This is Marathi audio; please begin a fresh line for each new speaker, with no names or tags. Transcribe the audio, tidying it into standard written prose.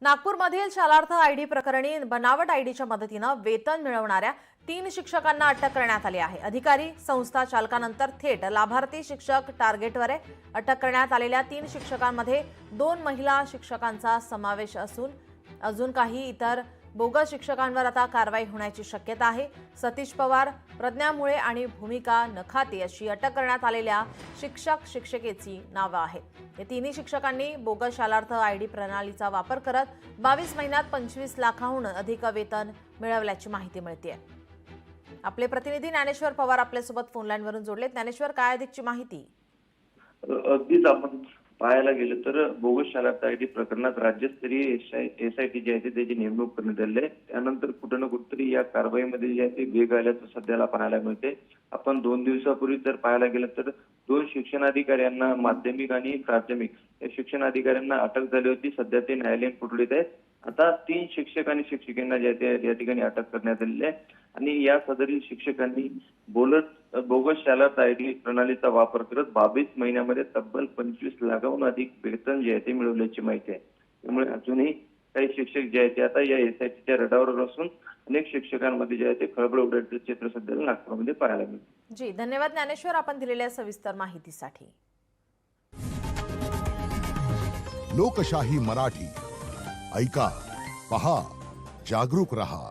नागपूरमधील शालार्थ आयडी प्रकरणी बनावट आयडीच्या मदतीनं वेतन मिळवणाऱ्या 3 शिक्षकांना अटक करण्यात आली आहे। अधिकारी संस्था चालकानंतर थेट लाभार्थी शिक्षक टार्गेटवर आहे। अटक करण्यात आलेल्या 3 शिक्षकांमध्ये 2 महिला शिक्षकांचा समावेश असून अजून काही इतर बोगस शिक्षकांवर आता कारवाई होण्याची शक्यता आहे। सतीश पवार, प्रज्ञा मुळे आणि भूमिका नखाते अशी अटक करण्यात आलेल्या शिक्षकेची नावे आहेत। या तिन्ही शिक्षकांनी बोगस शालार्थ आयडी प्रणालीचा वापर करत 22 महिन्यात 25 लाखांहून अधिक वेतन मिळवल्याची माहिती मिळते। आपले प्रतिनिधी ज्ञानेश्वर पवार आपल्यासोबत फोन लाईनवरून जोडलेत। ज्ञानेश्वर, काय अधिकची माहिती?
अगदीच आपण पाहायला गेलं तर बोगस शालार्थ आयडी प्रकरणात राज्यस्तरीय एसआयटी जी आहे त्याची नेमणूक करण्यात आली आहे। त्यानंतर कुठे ना कुठेतरी या कारवाईमध्ये जे आहे ते वेग आल्याचं सध्याला पाहायला मिळते। आपण 2 दिवसापूर्वी जर पाहायला गेलं तर 2 शिक्षणाधिकाऱ्यांना, माध्यमिक आणि प्राथमिक या शिक्षणाधिकाऱ्यांना अटक झाली होती। सध्या ते न्यायालयीन कोठडीत आहेत। आता 3 शिक्षक आणि शिक्षिकांना जे आहे या ठिकाणी अटक करण्यात आलेली आहे आणि या सदरील शिक्षकांनी बोगस शालार्थ आयडी प्रणालीचा वापर करत 22 महिन्यामध्ये तब्बल 25 लाखांहून अधिक वेतन जे आहे ते मिळवल्याची माहिती आहे। त्यामुळे अजूनही काही शिक्षक जे आहेत ते आता या एसआयटीच्या रडावर असून अनेक शिक्षकांमध्ये जे आहे ते खळबळ उडाल्याचं चित्र सध्या नागपूरमध्ये पाहायला मिळतं।
जी, धन्यवाद ज्ञानेश्वर, आपण दिलेल्या सविस्तर माहितीसाठी।
लोकशाही मराठी ऐका, पहा, जागरूक रहा।